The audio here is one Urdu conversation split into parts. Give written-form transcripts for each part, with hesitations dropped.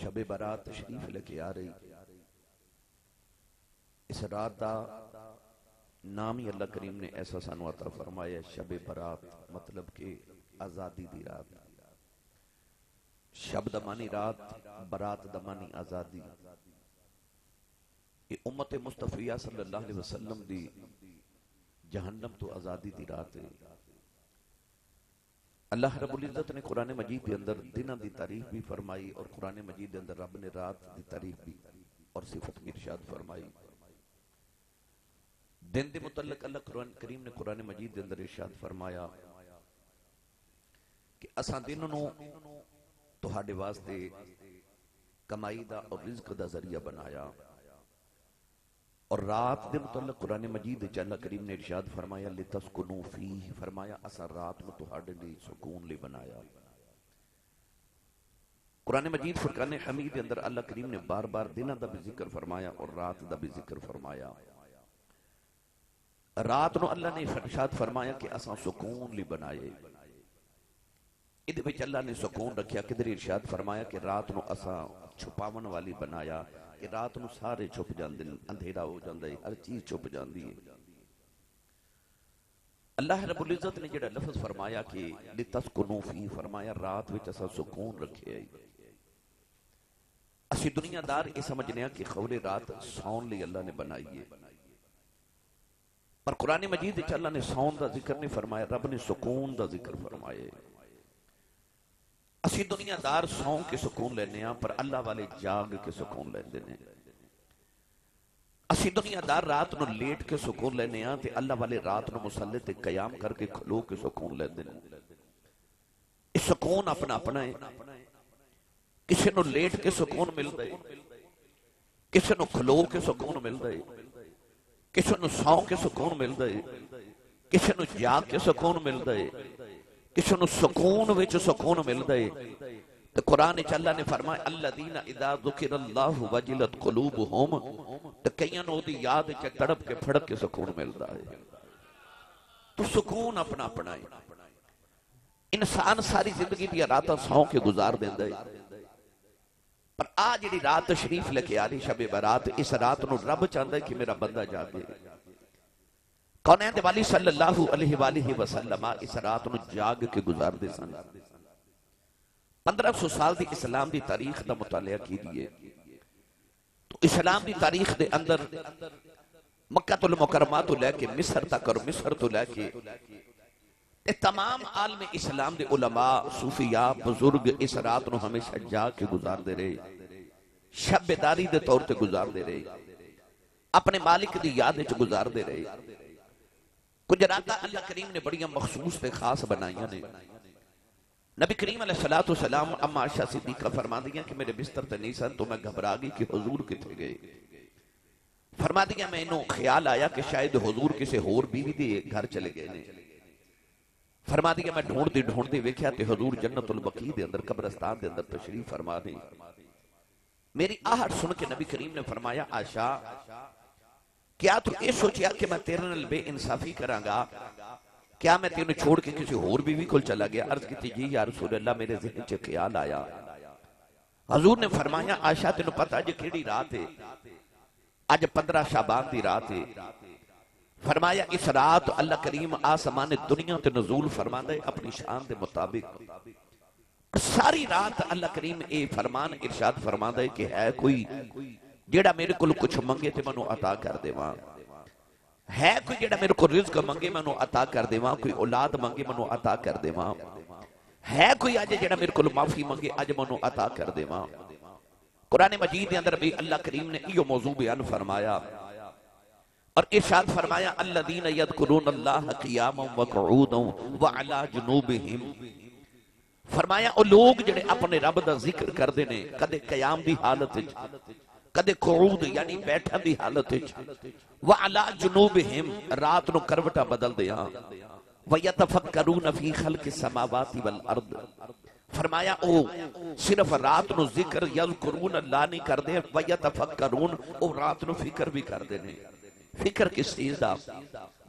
شب برات تشریف لے کے آ رہی. اس رات دا نام ہی اللہ کریم نے ایسا سانو عطا فرمایا شب برات، مطلب کہ آزادی دی رات. شب دا معنی رات، برات دا معنی آزادی. یہ امت مصطفیہ صلی اللہ علیہ وسلم دی جہنم تو آزادی دی رات ہے. اللہ رب العزت نے قرآن مجید کے اندر دنوں دی تعریف بھی فرمائی، اور قرآن مجید کے اندر رب نے رات دی تعریف بھی اور صفت بھی ارشاد فرمائی. دن دے متعلق اللہ قرآن کریم نے قرآن مجید کے اندر ارشاد فرمایا کہ اساں دن نو تہاڈے واسطے کمائی دا اور رزق دا ذریعہ بنایا، اور رات دے متعلق قرآن مجید وچ اللہ کریم نے ارشاد فرمایا لتسکنوا فیہ، فرمایا اساں رات نو تہاڈے لئی سکون لئی بنایا. قرآن مجید فرقان حمید کے اندر اللہ کریم نے بار بار دنوں دا بھی ذکر فرمایا اور رات دا بھی ذکر فرمایا. رات نو اللہ نے ارشاد فرمایا کہ اساں سکون لی بنائے. ادھے وچ اللہ نے سکون رکھیا. کدھر ارشاد فرمایا کہ رات نو اساں چھپاون والی بنایا، کہ رات نو سارے چھپ جاندے، اندھیرا ہو جاندا ہے، ہر چیز چھپ جاندی ہے. اللہ رب العزت نے جڑا لفظ فرمایا کہ لتسکنوا فی، فرمایا رات وچ اساں سکون رکھیا ہے. اسی دنیا دار یہ سمجھنے ہیں کہ خول رات سون لی اللہ نے بنائی ہے، پر قرآن مجید وچ اللہ نے سون دا ذکر نہیں فرمایا، رب نے سکون دا ذکر فرمایا. اسی دنیا دار سون کے سکون لینے ہیں، پر اللہ والے جاگ کے سکون لیندے نے. اسی دنیا دار رات نو لیٹ کے سکون لینے ہیں، تے اللہ والے رات نو مصلی تے قیام کر کے کھلو کے سکون لیندے نے. اس سکون اپنا اپنا ہے. کسی نو لیٹ کے سکون ملتا ہے، کسی نو کھلو کے سکون ملتا ہے، کسی نو سو کے سکون ملتا ہے، کسی نو جاگ کے سکون ملتا ہے، کسی نو سکون وچ سکون ملتا ہے. تو قرآن وچ اللہ نے فرمایا الذین اذا ذکر اللہ وجلت قلوبہم، تو کئیاں نو دی یاد وچ تڑپ کے پھڑک کے سکون ملتا ہے. تو سکون اپنا اپنا ہے. انسان ساری زندگی دی راتاں سو کے گزار دیندا ہے، پر آج جڑی رات تشریف لے کے آ رہی شب برات، اس رات نو رب چاہتا ہے کہ میرا بندہ جاگے. کونین دے والی صلی اللہ علیہ وآلہ وسلم اس رات نو جاگ کے گزار دے سن. 1500 سال دی اسلام دی تاریخ دا مطالعہ کی دیئے تو اسلام دی تاریخ دے اندر مکہ المکرمہ تو لے کے مصر تک، اور مصر تو لے کے تمام عالم اسلام دے علماء، صوفیاء، بزرگ اس رات نو ہمیشہ جاگ کے گزار دے رہے، شب بیداری دے طور تے گزار دے رہے، اپنے مالک دی یاد وچ گزار دے رہے. کچھ راتاں اللہ کریم نے بڑیاں مخصوص تے خاص بنائیاں نے. نبی کریم علیہ السلام اما عائشہ صدیقہ فرما دیا کہ میرے بستر تے نہیں سن، تو میں گھبرا گئی کہ حضور کتنے گئے. فرما دیا میں انہوں خیال آیا کہ شاید حضور کسے ہور بیوی دے گھر چلے گئے نے. فرما دیا میں ڈھونڈ دی ویکھیا تے حضور جنت البقیع دے اندر قبرستان دے اندر تشریف فرما دی. میری آہٹ سن کے نبی کریم نے فرمایا عائشہ کیا تو یہ سوچیا کہ میں تیرے نال بے انصافی کراں گا؟ کیا میں تینوں چھوڑ کے کسی اور بیوی کول چلا گیا؟ عرض کی جی یا رسول اللہ میرے ذہن چ خیال آیا. حضور نے فرمایا عائشہ تینوں پتہ جے کیڑی رات ہے؟ اج 15 شعبان دی رات ہے. فرمایا اس رات اللہ کریم آسمان دنیا تے نزول فرماندا ہے اپنی شان دے مطابق. ساری رات اللہ کریم اے فرمان ارشاد فرماندا ہے کہ ہے کوئی جیڑا میرے کول کچھ منگے تے منو عطا کر دیواں، ہے کوئی جیڑا میرے کو رزق منگے منو عطا کر دیواں، کوئی اولاد منگے منو عطا کر دیواں، ہے کوئی اج جیڑا میرے کو معافی منگے اج منو عطا کر دیواں. قرآن مجید دے اندر بھی اللہ کریم نے یہ موضوع بیان فرمایا اور ارشاد فرمایا الذین یذکرون اللہ قیاما وقعودا وعلی جنوبہم. فرمایا او لوگ جڑے اپنے رب دا ذکر کردے نے کدے قیام دی حالت وچ، کدے قعود یعنی بیٹھن دی حالت وچ، وعلی جنوبہم رات نو کروٹا بدل دیاں، ویتفکرون فی خلق السماوات والارض. فرمایا او صرف رات نو ذکر یذکرون اللہ نہیں کردے، ویتفکرون او رات نو فکر بھی کردے نے. فکر کس چیز دا؟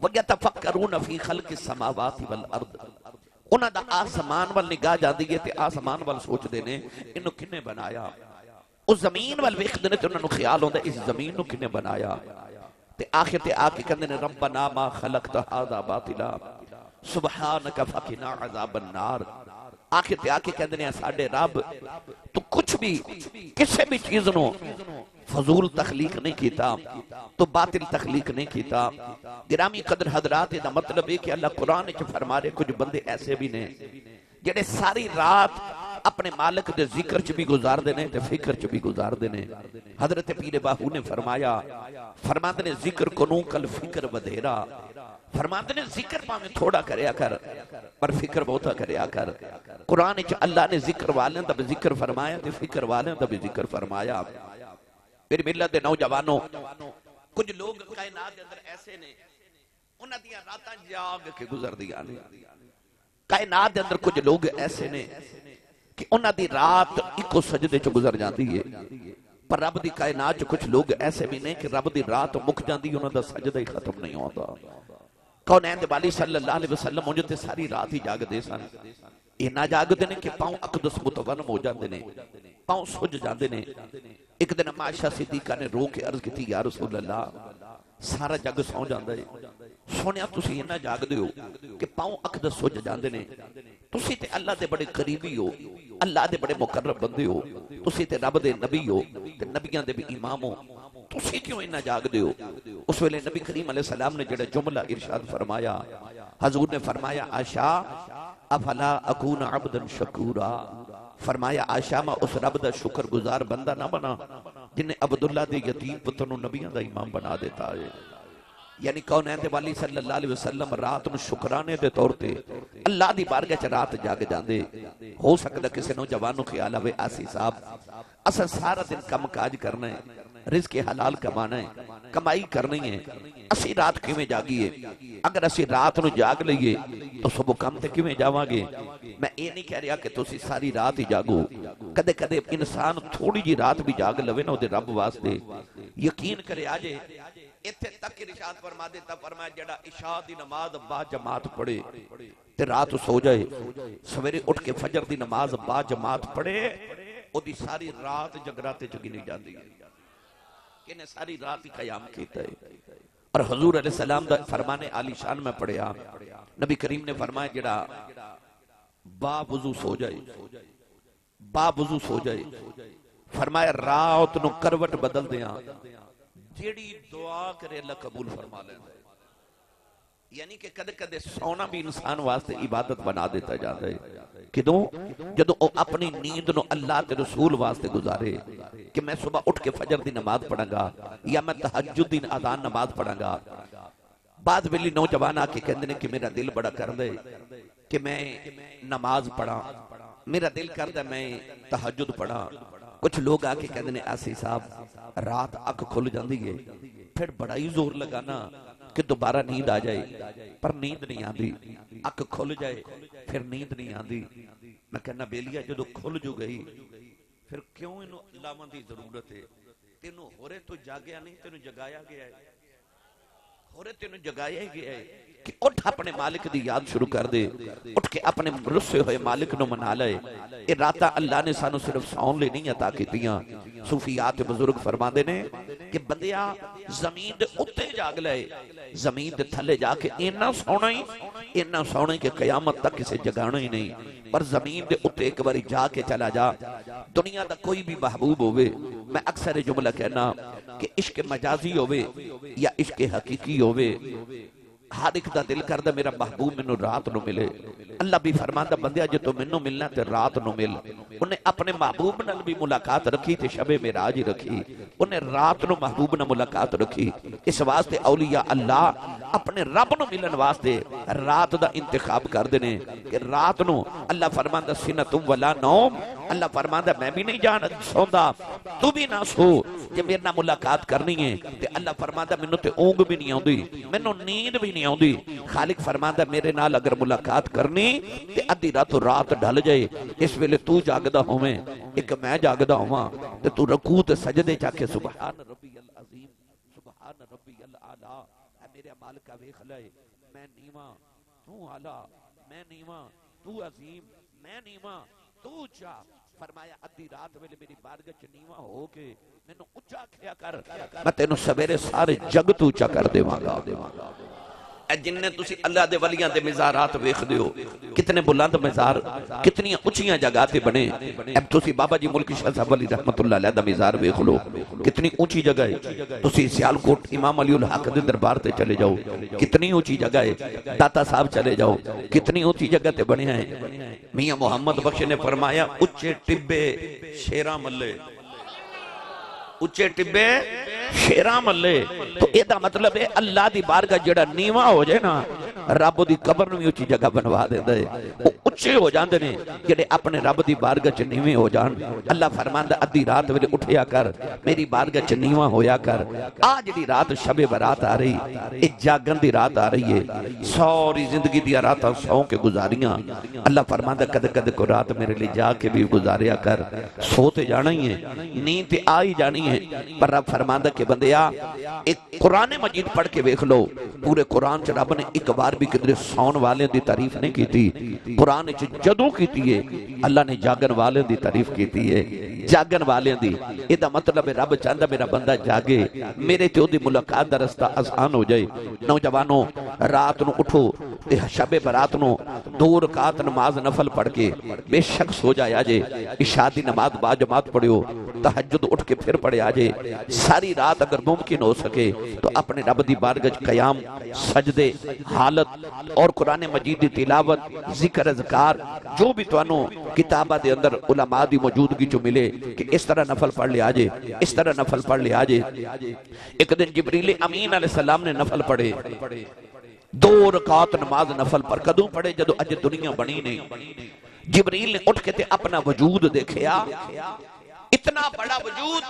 وَيَتَفَكَّرُونَ فِي خَلْقِ السَّمَاوَاتِ وَالْأَرْضِ. انہاں دا آسمان وال نگاہ جاندی ہے تے آسمان وال سوچ دے نے انہوں کنے بنایا. اس زمین وال ویکھدے نے تے انہاں نو خیال ہوندا اس زمین نو کنے بنایا تے آخر تے آ کے کہندے نے ربنا ما خلقت هذا باطلا سبحانک فقنا عذاب النار. آخر تے آ کے کہندے نے ساڈے رب تو کچھ بھی کسی بھی چیز نو فضول تخلیق نہیں کیتا تو باطل تخلیق نہیں کیتا. گرامی قدر حضرات دا مطلب ہے کہ اللہ قرآن وچ فرما رہے کچھ بندے ایسے بھی نے جڑے ساری رات اپنے مالک دے ذکر چ بھی گزار دے نے تے فکر چ بھی گزار دے نے. حضرت پیر باہو نے فرمایا فرماتے نے ذکر کنوں کل فکر بدھیرا. فرماتے نے ذکر پاویں تھوڑا کریا کر پر فکر بہتا کریا کر. قرآن وچ اللہ نے ذکر والے دا بھی ذکر فرمایا تے فکر والے دا بھی ذکر فرمایا. میری ملت دے نوجوانوں کچھ لوگ کائنات دے اندر ایسے نے انہاں دیاں راتاں جاگ کے گزر دیاں نے. کائنات دے اندر کچھ لوگ ایسے نے کہ انہاں دی رات اکو سجدے چ گزر جاندی ہے پر رب دی کائنات چ کچھ لوگ ایسے بھی نہیں کہ رب دی رات مک جاندی انہاں دا سجدہ ہی ختم نہیں ہوندا. کونین دے والی صلی اللہ علیہ وسلم انہوں تے ساری رات ہی جاگ دے سن. اینا جاگ دے نے کہ پاؤں اقدس متونم ہو جاندے نے پاؤں سج جاندے نے. ایک دن عائشہ صدیقہ نے رو کے عرض کی یا رسول اللہ سارا جگ سو جاندا ہے سونیا تسی اینا جاگ دے ہو کہ پاؤں اقدس سج جاندے نے. تسی تے اللہ دے بڑے قریبی ہو اللہ دے بڑے مقرب بندے ہو تسی تے رب دے نبی ہو تے نبیاں دے بھی امام ہو تسی کیوں اینا جاگ دے ہو. اس ویلے نبی کریم علیہ السلام نے جڑا جملہ ارشاد فرمایا حضور نے فرمایا عائشہ افلا اکون عبدا شکورا. فرمایا عائشہ میں اس رب دا شکر گزار بندہ نہ بنا جنہیں عبداللہ دے یتیم پتر نو نبیوں دا امام بنا دیتا ہے. یعنی کونین دے والی صلی اللہ علیہ وسلم رات نو شکرانے دے طور تے اللہ دی بارگاہ چ رات جاگ جاندے. ہو سکتا کسی نوجوانوں خیال ہوئے آسی صاحب اصل سارا دن کم کاج کرنا ہے رزق حلال کمانا ہے کمائی کرنی ہے اسی رات کیویں جاگیے. اگر اسی رات نو جاگ لئیے تو صبح کم تے کیویں جاواں گے. میں یہ نہیں کہہ رہا کہ تسی ساری رات ہی جاگو. کدے کدے انسان تھوڑی جی رات بھی جاگ لوے نا دے رب واسطے یقین کرے آجے. اتھے تک ارشاد فرما دیتا فرمایا جڑا عشاء دی نماز با جماعت پڑھے تے رات سو جائے سویرے اٹھ کے فجر دی نماز با جماعت پڑھے او دی ساری رات جگراتے چ گنی جاندی ہے کہ نے ساری رات ہی قیام کیتا ہے. اور حضور علیہ السلام دا فرمانے عالی شان میں پڑھیا نبی کریم نے فرمایا جڑا با وضو سو جائے با وضو سو جائے فرمایا رات نو کروٹ بدل دیاں جیڑی دعا کرے اللہ قبول فرما لینا ہے. یعنی کہ کدے کدے سونا بھی انسان واسطے عبادت بنا دیتا جاتا ہے. کدوں جدو او اپنی نیند نو اللہ تے رسول واسطے گزارے کہ میں صبح اٹھ کے فجر دی نماز پڑھاں گا یا میں تہجد دی اذان نماز پڑھاں گا. بعد ویلی نوجوان آ کے کہندے نے کہ میرا دل بڑا کردے کہ میں نماز پڑھاں میرا دل کردے میں تہجد پڑھاں. کچھ لوگ آ کے کہندے نے آسی صاحب رات اکھ کھل جاندی ہے پھر بڑا ہی زور لگانا کہ دوبارہ نیند آ جائے پر نیند نہیں آندی. اکھ کھل جائے پھر نیند نہیں آندی. میں کہنا بیلیا جدو کھل جو گئی پھر کیوں انہوں لاواں دی ضرورت ہے. تینوں ہورے تو جاگیا نہیں تینوں جگایا گیا ہے ہورے تینوں جگایا گیا ہے کہ اٹھ اپنے مالک دی یاد شروع کر دے اٹھ کے اپنے رسے ہوئے مالک نو منا لے. اے راتا اللہ نے سانو صرف سون لے نہیں عطا کیتیاں. صوفیات بزرگ فرماندے نے کہ بندیا زمین دے اتے جاگ لے زمین دے تھلے جا کے اینا سونا ہی کہ قیامت تک اسے جگانا ہی نہیں. پر زمین دے اتے ایک باری جا کے چلا جا دنیا دا کوئی بھی محبوب ہوئے میں اکثر جملہ کہنا کہ عشق مجازی ہوئے یا عشق حقیقی ہوئے ہر ایک دا دل کردہ میرا محبوب منو رات نو ملے. اللہ بھی فرماندہ بندیا جو تو منو ملنا تے رات نو مل. انہیں اپنے محبوب نال بھی ملاقات رکھی تے شب معراج رکھی انہیں رات نو محبوب نال ملاقات رکھی. اس واسطے اولیاء اللہ اپنے رب نو ملن واسطے رات دا انتخاب کر دینے کہ رات نو اللہ فرماندہ سنتم ولا نوم. اللہ فرماندہ میں بھی نہیں جان سوندا تو بھی نہ سو جب میرے نہ ملاقات کرنی ہے تے اللہ فرماندہ منو تے اونگ بھی نہیں آؤں دی منو نیند بھی نہیں آؤں دی. خالق فرماندہ میرے نال اگر ملاقات کرنی تے ادھی رات ڈھل جائے اس ویلے تو جاگدہ ہوئے ایک میں جاگدہ ہوا تے تو رکوع تے سجدے جا کے سبحان ربی العظیم سبحان ربی العالی. اے میرے مالکہ ویکھ لے میں نیواں تو اعلی میں نیواں تو عظیم میں نیواں تو اونچا فرمایا ادھی رات ویلے میری بارگاہ چ نیواں ہو کے مینوں اونچا کھیا کر، میں تینوں سویرے سارے جگ تو اونچا کر دیواں گا۔ اے جن نے تسی اللہ دے ولیاں دے مزارات ویکھ دیو، کتنے بلند مزار، کتنی اونچیاں جگہ تے بنے۔ اب تسی بابا جی ملکی شاہ صاحب علی رحمت اللہ علیہ دا مزار ویکھ لو، کتنی اونچی جگہ ہے۔ تسی سیالکوٹ امام علی الحق دے دربار تے چلے جاؤ، کتنی اونچی جگہ ہے۔ داتا صاحب چلے جاؤ، کتنی اونچی جگہ تے بنے ہیں۔ میاں محمد بخش نے فرمایا اچے ٹبے شیراں ملے، اچے ٹبے شیراں ملے۔ تو اے دا مطلب ہے اللہ دی بارگاہ جڑا نیواں ہو جائے نا، رب دی قبر نو بھی اچھی جگہ بنوا دیندا ہے۔ وہ اچھے ہو جاندے نے جڑے اپنے رب دی بارگاہ چ نیویں ہو جان۔ اللہ فرماندا ادھی رات ویلے اٹھیا کر، میری بارگاہ چ نیواں ہویا کر۔ آ جڑی رات شب برات آ رہی، اے جاگن دی رات آ رہی ہے۔ ساری زندگی دی راتاں سو کے گزاریاں، اللہ فرماندا کد کد کو رات میرے لیے جا کے بھی گزاریا کر۔ سو تے جانا ہی ہے، نیند تے آ ہی جانی ہے، پر رب فرماندا کہ بندیا ایک قرآن مجید پڑھ کے ویکھ لو، پورے قرآن چ رب نے ایک بار بھی کدھر سون والے دی تعریف نہیں کیتی۔ قرآن چ جدوں کیتی ہے اللہ نے جاگن والے دی تعریف کیتی ہے، جاگن والے دی۔ اے دا مطلب ہے رب چاہندا میرا بندہ جاگے، میرے تے دی ملاقات دا رستہ آسان ہو جائے۔ نوجوانوں رات نو اٹھو تے شب برات نو 2 رکعت نماز نفل پڑھ کے بے شک سو جایا جے، عشاء دی نماز با جماعت پڑھو، تہجد اٹھ کے پھر پڑھے آجے۔ ساری رات اگر ممکن ہو سکے تو اپنے رب دی بارگاہ قیام، سجدے، حالت اور قرآن مجید دی تلاوت، ذکر اذکار جو بھی توانو کتابہ دے اندر علماء دی موجودگی جو ملے کہ اس طرح نفل پڑھ لے آجے، اس طرح نفل پڑھ لے آجے۔ ایک دن جبریل امین علیہ السلام نے نفل پڑھے، 2 رکعت نماز نفل پر کدوں پڑھے جدو اج دنیا بنی نہیں۔ جبریل نے اٹھ کے تے اپنا وجود دیکھیا، اتنا بڑا وجود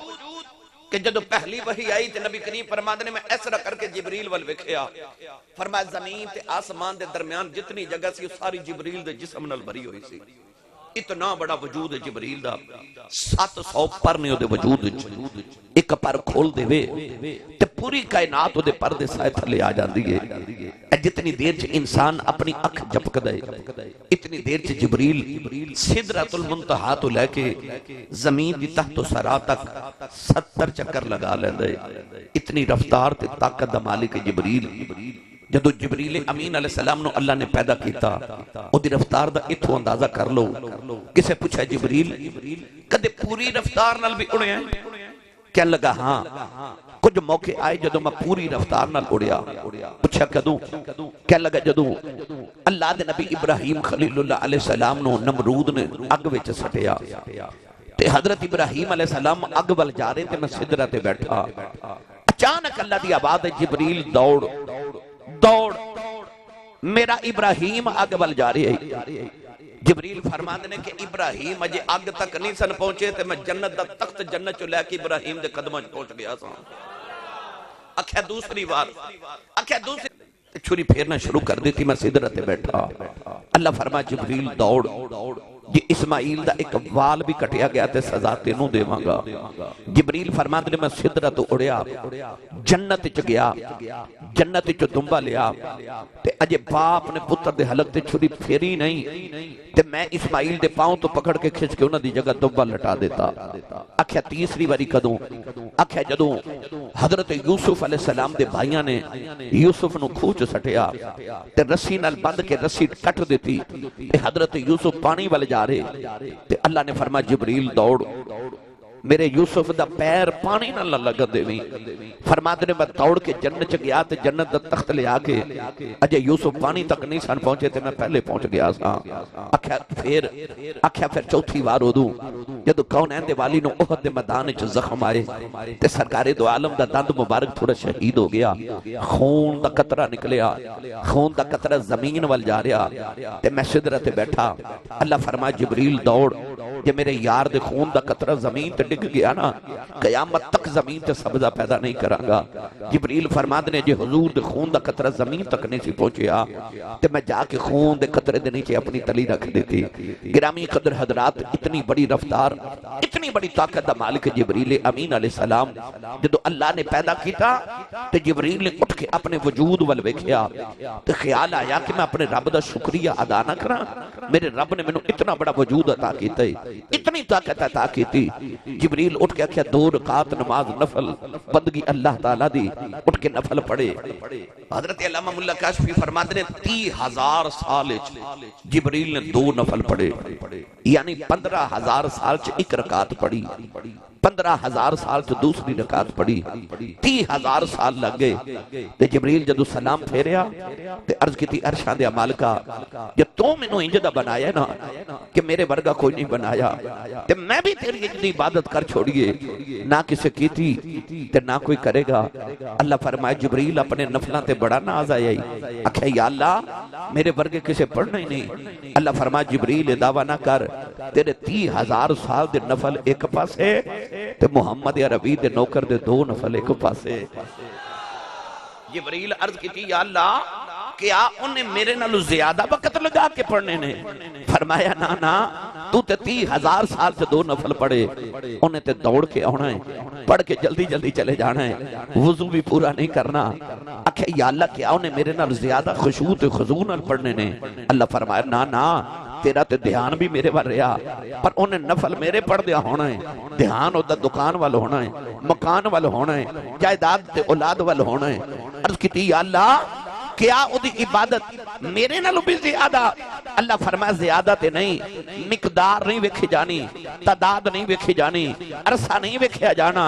کہ جدو پہلی وحی آئی تے نبی کریم فرماندے نے میں اس طرح کر کے جبریل ول ویکھیا، فرمایا زمین تے آسمان دے درمیان جتنی جگہ سی ساری جبریل دے جسم نال بھری ہوئی سی۔ اتنا بڑا وجود ہے جبریل دا، 700 پر نے دے وجود ایک پر کھول دے وے تے پوری کائنات دے پردے سائے تھلے آ جاندی ہے۔ جتنی دیر چ انسان اپنی اکھ جھپکدا ہے، اتنی دیر چ جبریل سدرۃ المنتہا تو لے کے زمین دی تحت و سرا تک 70 چکر لگا لیندا ہے۔ اتنی رفتار تے طاقت دا مالک جبریل۔ جدو جبریل امین علیہ السلام نو اللہ نے پیدا کیتا، او دی رفتار دا اتھو اندازہ کر لو۔ کسے پوچھا جبریل کدے پوری رفتار نال بھی اڑے ہیں؟ کہنے لگا ہاں، کچھ موقع آئے جدو میں پوری رفتار نال اڑیا۔ پوچھا کدوں؟ کہنے لگا جدو اللہ دے نبی ابراہیم خلیل اللہ علیہ السلام نو نمرود نے اگ وچ سٹیا تے حضرت ابراہیم علیہ السلام اگ ول جا رہے تے میں سدرہ تے بیٹھا، اچانک اللہ دی آواز ہے جبریل دوڑ دوڑ، میرا ابراہیم اگ ول جا رہے ہیں۔ جبریل فرماندے نے کہ ابراہیم اجے اگ تک نہیں سن پہنچے تے میں جنت دا تخت جنت چو لے کے ابراہیم دے قدماں پہنچ گیا سا۔ اکھے دوسری بار، اکھے دوسری چھری پھیرنا شروع کر دیتی، میں سدرہ تے بیٹھا۔ اللہ فرما جبریل دوڑ، جی اسماعیل دا ایک وال بھی کٹیا گیا تے سزا تینوں دے مانگا۔ جبریل فرماندے نے میں سدرہ تو اڑیا، جنت چ گیا، جنت چ دنبا لیا تے اجے باپ نے پتر دے حلق تے چھری پھیری نہیں تے میں اسماعیل دے پاؤں تو پکڑ کے کھچ کے انہاں دی جگہ دنبا لٹا دیتا۔ آکھیا تیسری واری کدوں؟ آکھیا جدوں حضرت یوسف علیہ السلام دے بھائیاں نے یوسف نو کھوچ سٹیا تے رسی نال بند کے رسی کٹ دیتی تے حضرت یوسف پانی والے جا رہے تے اللہ نے فرمایا جبریل دوڑ، میرے یوسف دا پیر پانی نہ لگا دیویں۔ فرماتے نے میں دوڑ کے جنت چ گیا تے جنت دا تخت لے آکے اجے یوسف پانی تک نہیں سن پہنچے تے میں پہلے پہنچ گیا سا۔ آکھیا پھر چوتھی وار ہو دوں جدو کونین دے والی نو احد دے میدان چ زخم آئے تے سرکار دو عالم دا دند مبارک تھوڑا شہید ہو گیا، خون دا قطرہ نکلیا، خون دا قطرہ زمین وال جا رہا تے میں سدرہ تے بیٹھا۔ اللہ فرمایا جبریل دوڑ، جے میرے یار دے خون دا قطرہ زمین تے ڈگ گیا نا قیامت تک زمین تے سبزہ پیدا نہیں کروں گا۔ جبریل فرماندے نے جے حضور دے خون دا قطرہ زمین تک نہیں سی پہنچیا تے میں جا کے خون دے قطرے دے نیچے اپنی تلی رکھ دیتی۔ گرامی قدر حضرات، اتنی بڑی رفتار، اتنی بڑی طاقت دا مالک جبریل امین علیہ السلام جدو اللہ نے پیدا کیتا تے جبریل نے اٹھ کے اپنے وجود ول ویکھیا تے خیال آیا کہ میں اپنے رب دا شکریہ ادا نہ کراں۔ میرے رب نے مینوں اتنا بڑا وجود عطا کیتا ہے، اتنی طاقت عطا کیتی۔ جبریل اٹھ کے آخیا 2 رکعت نماز نفل بندگی اللہ تعالیٰ دی، اٹھ کے نفل پڑھے۔ حضرت علامہ ملا کاشفی فرماتے ہیں 30,000 سال جبریل نے 2 نفل پڑھے، یعنی 15,000 سال چ 1 رکعت پڑھی، 15,000 سال چ دوسری رکعت پڑھی، 30,000 سال لگ گئے۔ تے جبریل جدو سلام پھیریا تے عرض کیتی عرشاں دے مالکا جے تو مینوں انج دا بنایا نا کہ میرے ورگا کوئی نہیں بنایا تے میں بھی تیری انج دی عبادت کر چھوڑیے، نہ کسے کیتی تے نہ کوئی کرے گا۔ اللہ فرمائے جبریل اپنے نفلاں تے بڑا ناز آیا ہی، آکھے یا اللہ میرے ورگے کسے پڑھنا ہی نہیں۔ اللہ فرمائے جبریل دعویٰ نہ کر، تیرے 30,000 سال دے نفل ایک پاسے تے محمد عربی دے نوکر دے 2 نفل ایک پاسے۔ جبریل عرض کی یا اللہ کیا انہیں میرے نالو زیادہ وقت لگا کے پڑھنے نے؟ فرمایا نا نا تو تے 30,000 سال سے 2 نفل پڑھے، انہیں تے دوڑ کے آنا ہے، پڑھ کے جلدی جلدی چلے جانا ہے، وضو بھی پورا نہیں کرنا۔ آکھے یا اللہ کیا انہیں میرے نال زیادہ خشوع تے خضوع نال پڑھنے نے؟ اللہ فرمایا نا نا تیرا تے دھیان بھی میرے بار رہا، پر انہیں نفل میرے پڑھ دیا ہونا ہے، دھیان ہوتا دکان وال ہونا ہے، مکان وال ہونا ہے، جائیداد تے اولاد وال ہونا ہے۔ عرض کی یا اللہ کیا او دی عبادت میرے نالوں بھی زیادہ؟ اللہ فرمایا زیادہ تے نہیں، مقدار نہیں ویکھی جانی، تعداد نہیں ویکھی جانی، عرصہ نہیں ویکھیا جانا۔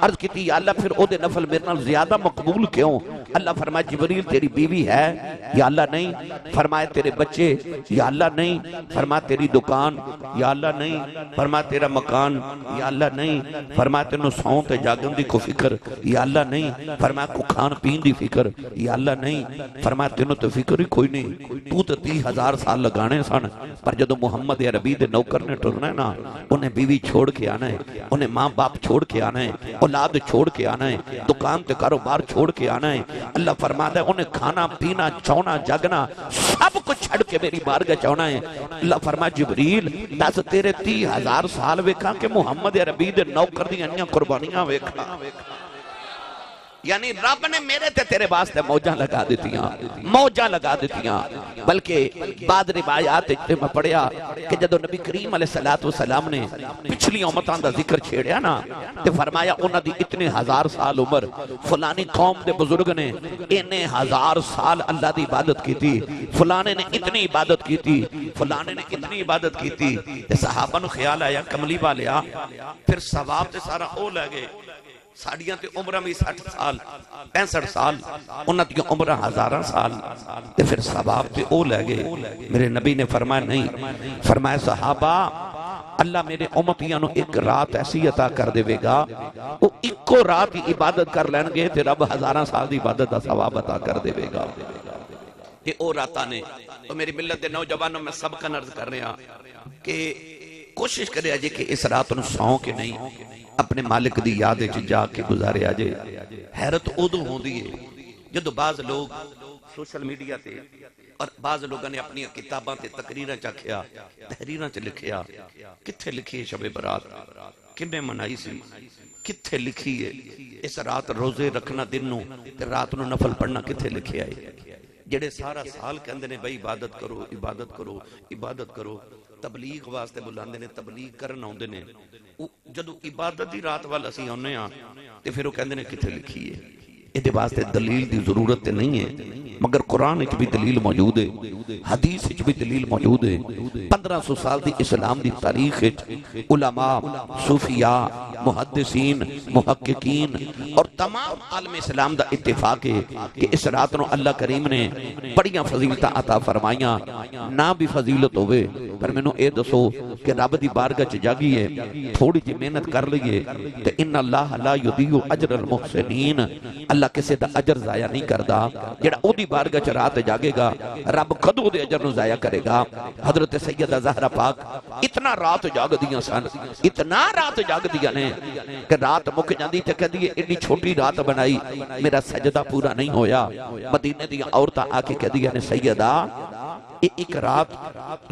عرض کیتی یا اللہ پھر او دے نفل میرے نال زیادہ مقبول کیوں؟ اللہ فرمایا جبریل تیری بیوی ہے؟ یا اللہ نہیں۔ فرمایا تیرے بچے؟ یا اللہ نہیں۔ فرمایا تیری دکان؟ یا اللہ نہیں۔ فرمایا تیرا مکان؟ یا اللہ نہیں۔ فرمایا تینوں سون تے جاگن دی کو فکر؟ یا اللہ نہیں۔ فرمایا کو کھان پین دی فکر؟ یا اللہ نہیں۔ فرمایا تینوں تو فکر ہی کوئی نہیں، تو 30,000 سال لگانے سن، پر جدو محمد عربی دے نوکر نے ٹرنا ہے نا، انہیں بیوی چھوڑ کے آنا ہے، انہیں ماں باپ چھوڑ کے آنا ہے، اولاد چھوڑ کے آنا ہے، دکان تے کاروبار چھوڑ کے آنا ہے۔ اللہ فرماتا ہے انہیں کھانا پینا چونا جاگنا سب کچھ چھڑ کے میری بارگاہ چونا ہے۔ اللہ فرمایا جبریل دس تیرے 30,000 سال ویکھاں کہ محمد عربی دے نوکر دی انیاں قربانیاں ویکھاں؟ یعنی رب نے میرے تے تیرے واسطے موجاں لگا دیتیاں، موجاں لگا دیتیاں۔ بلکہ بعد روایات میں پڑھیا کہ جدو نبی کریم علیہ السلام نے پچھلی امتاں دا ذکر چھیڑیا نا تے فرمایا انہاں دی اتنے 1000 سال عمر، فلانی قوم دے بزرگ نے انہیں 1000 سال اللہ دی عبادت کی تھی، فلانے نے اتنی عبادت کی تھی، فلانے نے اتنی عبادت کی تھی۔ تے صحابہ نو خیال آیا کملی والیا پھر ثواب تے سارا او لے گئے، ساڑیاں تے عمرہ میں 60 سال 65 سال، انہاں تے عمرہ 1000 سال، تے پھر ثواب تے او لے گئے۔ میرے نبی نے فرمایا نہیں، فرمایا صحابہ اللہ میرے امتیاں نو ایک رات ایسی عطا کر دے گا، وہ ایکو رات ہی عبادت کر لین گے تے رب 1000 سال دی عبادت دا ثواب عطا کر دے گا۔ یہ او راتاں نے تو میری ملت دے نوجوانوں میں سب کا عرض کر رہے ہیں کہ کوشش کرے اجے کہ اس رات نو سو کے نہیں اپنے مالک دی یاد وچ جا کے گزارے آجے۔ حیرت ادو ہوندی ہے جدو بعض لوگ سوشل میڈیا تے اور بعض لوگوں نے اپنی کتاباں تے تقریراں چکھیا تحریراں چ لکھیا، کتھے لکھی ہے شب برات کنے منائی سی، کتھے لکھی ہے اس رات روزے رکھنا دن نو تے رات نو نفل پڑھنا کتھے لکھیا ہے؟ جڑے سارا سال کہندے نے بھائی عبادت کرو عبادت کرو عبادت کرو، تبلیغ واسطے بلاندے نے، تبلیغ کرن آوندے نے، جدو عبادت دی رات وال اسی آنے ہاں تے پھر وہ کہندے نے کتھے لکھی ہے؟ یہ واسطے دلیل دی ضرورت نہیں ہے، مگر قرآن وچ بھی دلیل موجود ہے، حدیث وچ بھی دلیل موجود ہے۔ 1500 سال دی اسلام دی تاریخ علماء، صوفیاء، محدثین، محققین اور تمام عالم اسلام دا اتفاق ہے کہ اس رات نو اللہ کریم نے بڑیاں فضیلتاں عطا فرمائیاں۔ نہ بھی فضیلت ہوئے پر میں نو اے دسو کہ رب دی بارگاہ چ جاگیے، تھوڑی جی محنت کر لئیے تے ان اللہ لا یضیع اجر المحسنین، اللہ کسی دا اجر ضائع نہیں کردا۔ جڑا او دی بارگاہ چ رات جاگے گا رب کدو دے اجر نو ضائع کرے گا؟ حضرت سیدہ زہرا پاک اتنا رات جاگ دیاں سن، اتنا رات جاگ دیاں نے کہ رات مک جاندی تے کہندی ہے اتنی چھوٹی رات بنائی میرا سجدہ پورا نہیں ہویا۔ مدینے دی عورتاں آ کے کہندی نے سیدہ ایک رات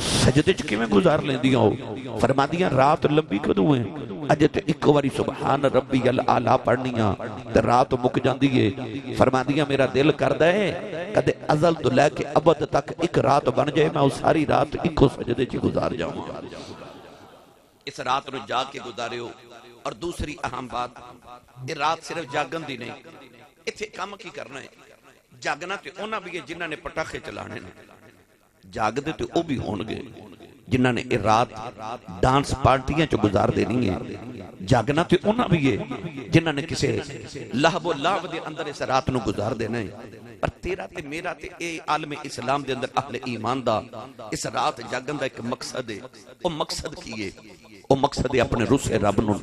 سجدے چ کیویں گزار لیندیاں ہو؟ فرماندیاں رات لمبی کدوں ہے؟ اجے تے ایک واری سبحان ربی الاعلی پڑھنیاں تے رات مک جاندی ہے۔ فرماندیاں میرا دل کردا ہے کدے ازل تو لے کے ابد تک ایک رات بن جائے میں ساری رات ایکو سجدے چ گزار جاواں۔ اس رات نو جاگ کے گزارے ہو۔ اور دوسری اہم بات، یہ رات صرف جاگن دی نہیں، اتھے کام کی کرنا ہے۔ جاگنا تے انہاں بھی ہے جنہاں نے پٹاخے چلانے نے، جاگ دے تے او بھی ہون گے جنہاں نے یہ رات ڈانس پارٹیاں چو گزار دینی ہے۔ جاگنا تے انہاں بھی ہے جنہاں نے کسے لہب و لعب دے اندر اس رات نو گزار دینا ہے۔ پر تیرا تے میرا تے اے عالم اسلام دے اندر اہل ایمان دا اس رات جاگن دا ایک مقصد ہے۔ او مقصد کیے، او مقصد ہے اپنے روح سے رب نو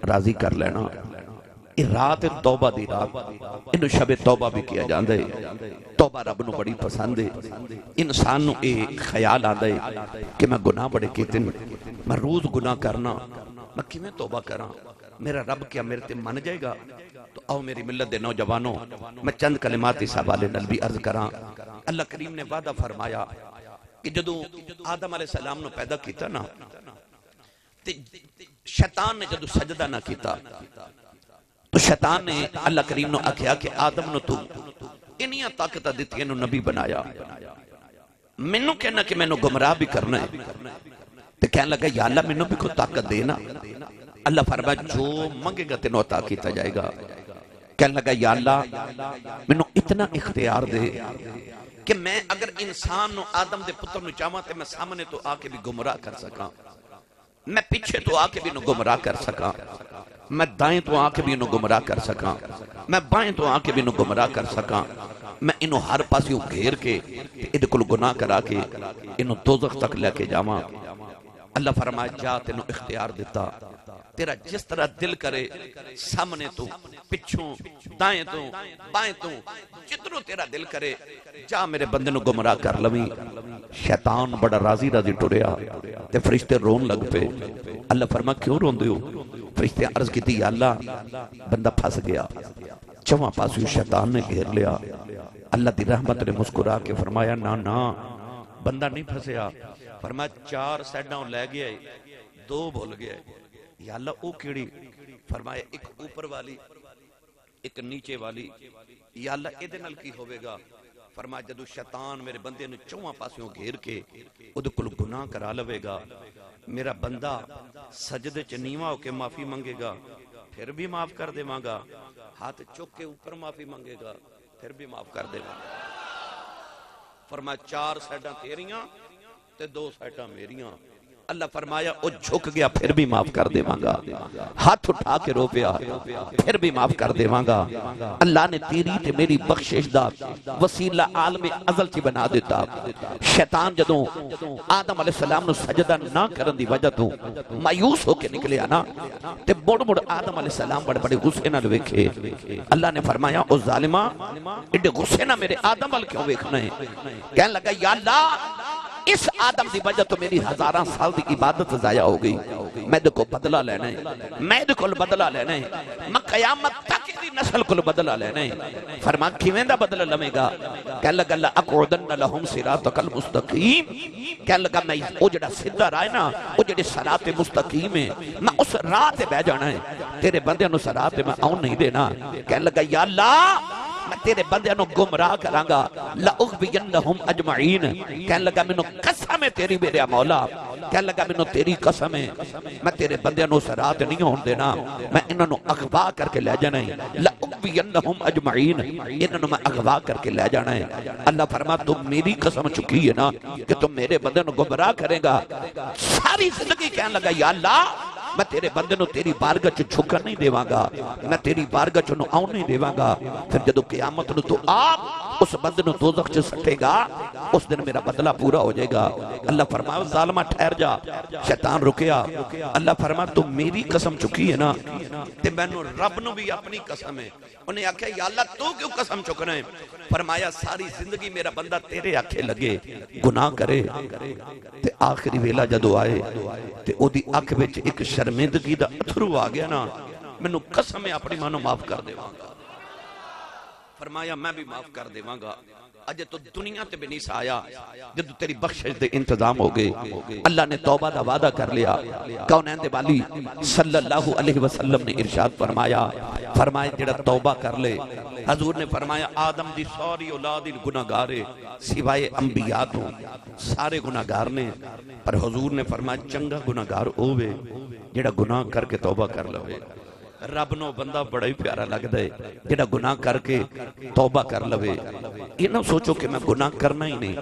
راضی کر لینا۔ یہ رات توبہ دی رات، انہوں شب توبہ بھی کیا جاندہ ہے۔ توبہ رب نو بڑی پسند ہے۔ انسان نو ایک خیال آندہ ہے کہ میں گناہ بڑے کیتے ہیں، میں روز گناہ کرنا، میں کیویں توبہ کراں، میرا رب کیا میرے تے من جائے گا؟ تو آؤ میری ملت دے نوجوانوں، میں چند کلمات اس حوالے نال بھی عرض کراں۔ اللہ کریم نے وعدہ فرمایا کہ جدوں آدم علیہ السلام نو پیدا کیتا نا، شیطان نے جدوں سجدہ نہ کیتا تو شیطان نے اللہ کریم نو آکھیا کہ آدم نو تو انہیاں طاقتہ دیتی نو نبی بنایا، منو کہنا کہ میں نو گمراہ بھی کرنا ہے۔ تو کہنے لگا یا اللہ منو بھی کوئی طاقت دینا۔ اللہ فرمایا جو منگے گا تینوں عطا کیتا جائے گا۔ کہنے لگا یا اللہ منو اتنا اختیار دے کہ میں اگر انسان نو آدم دے پتر نو چاہواں تے میں سامنے تو آ کے بھی گمراہ کر سکاں، میں پیچھے تو آ کے بھی انہوں گمراہ کر سکاں، میں دائیں تو آ کے بھی انہوں گمراہ کر سکاں، میں بائیں تو آ کے بھی انہوں گمراہ کر سکاں، میں انہوں ہر پاسیوں گھیر کے ادھے کل گناہ کرا کے انہوں دوزخ تک لے کے جاواں۔ اللہ فرمائے جا تینوں اختیار دیتا، تیرا جس طرح دل کرے سامنے تو پچھوں دائیں تو بائیں تو جتنوں تیرا دل کرے جا میرے بندے نو گمراہ کر لویں۔ شیطان بڑا راضی راضی ٹریا تے فرشتے رون لگ پے۔ اللہ فرما کیوں رون دیو؟ فرشتے عرض کی تھی یا اللہ بندہ پھنس گیا، چواں پاسو شیطان نے گھیر لیا۔ اللہ دی رحمت نے مسکرا کے فرمایا نا نا بندہ نہیں پھنسیا، فرمایا 4 سیڈاں لے گیا، 2 بھول گیا۔ یا اللہ او کیڑی؟ فرمایا ایک اوپر والی ایک نیچے والی۔ یا اللہ ایدے نال کی ہوئے گا؟ فرمایا جدو شیطان میرے بندے نے چواں پاسوں گھیر کے ادھے کل گناہ کرا لوے گا، میرا بندہ سجدے چ نیواں ہو کے معافی منگے گا، پھر بھی معاف کر دے مانگا، ہاتھ چک کے اوپر معافی منگے گا، پھر بھی معاف کر دے مانگا۔ فرمایا 4 سیڈاں تیریاں تے 2 سیڈاں میریاں۔ اللہ فرمایا او جھک گیا پھر بھی معاف کر دے مانگا، ہاتھ اٹھا کے رو پیا پھر بھی معاف کر دے مانگا۔ اللہ نے تیری تے میری بخشش دا وسیلہ عالم ازل چی بنا دیتا۔ شیطان جدوں آدم علیہ السلام نو سجدہ نہ کرن دی وجہ تو مایوس ہو کے نکلے آنا تے بڑ بڑ آدم علیہ السلام بڑے بڑے غصے نہ ویکھے۔ اللہ نے فرمایا او ظالمہ ایڈے غصے نہ میرے آدم وال کیوں ویکھنا ہے؟ کہنے لگا یا اللہ اس آدم دی وجہ تو میری 1000 سال دی عبادت ضائع ہو گئی، میں دے کو بدلہ لینا ہے، میں دے کو بدلہ لینا ہے، میں قیامت تک دی نسل کو بدلہ لینا ہے۔ فرما کیویں دا بدلہ لمے گا؟ کہنے لگا لَأَقْعُدَنَّ لَهُمْ صِرَاطَكَ الْمُسْتَقِيمِ، کہنے لگا میں وہ جڑا سدھا راہ ہے نا، وہ جڑے صراط مستقیم ہے، میں اس راہ تے بہ جانا ہے، تیرے بندے نو صراط تے میں آن نہیں دینا۔ کہنے لگا یا اللہ میں تیرے بندے نو گمراہ کروں گا، لَأُغْوِيَنَّهُمْ أَجْمَعِينَ، کہنے لگا میں نو قسم ہے تیری میرے مولا، کہنے لگا میں نو تیری قسم ہے میں تیرے بندے نو صراط نہیں ہون دینا، میں انہوں نو اغوا کر کے لے جانا ہے، لَأُغْوِيَنَّهُمْ أَجْمَعِينَ، انہوں میں اغوا کر کے لے جانا ہے۔ اللہ فرما تم میری قسم چکی ہے نا کہ تم میرے بندے نو گمراہ کرے گا۔ ساری زندگی کہنے لگا یا اللہ میں تیرے بندے نو تیری بارگاہ چ جھکن نہیں دیواں گا، میں تیری بارگاہ چ نو آن نہیں دیواں گا۔ پھر جدو قیامت نو تو آپ اس بندے نو دوزخ چ سٹے گا، اس دن میرا بدلہ پورا ہو جائے گا۔ اللہ فرمایا ظالمہ ٹھہر جا، شیطان رکیا۔ اللہ فرمایا تم میری قسم چکی ہے نا تے میں نو رب نو بھی اپنی قسم ہے۔ انہیں آکھیا یا اللہ تو کیوں قسم چکنا ہے؟ فرمایا ساری زندگی میرا بندہ تیرے آکھے لگے گناہ کرے تے آخری ویلہ جدو آئے تے او دی آنکھ وچ ایک شرمندگی دا اتھرو آ گیا نا، میں نو قسم ہے اپنی مانو معاف کر دے وانگا۔ فرمایا میں بھی معاف کر دے گا، اجے تو دنیا تے بھی نہیں سایا جدو تیری بخشش دے انتظام ہو گئے۔ اللہ نے توبہ دا وعدہ کر لیا۔ کونین دے والی صلی اللہ علیہ وسلم نے ارشاد فرمایا جڑا توبہ کر لے، حضور نے فرمایا آدم دی ساری اولاد گناہگارے سوائے انبیاء تو سارے گناہگار نے، پر حضور نے فرمایا چنگا گناہگار ہووے جڑا گناہ کر کے توبہ کر لوے۔ رب نو بندہ بڑا ہی پیارا لگ دے جڑا گناہ کر کے توبہ کر لوے۔ یہ نہ سوچو کہ میں گناہ کرنا ہی نہیں،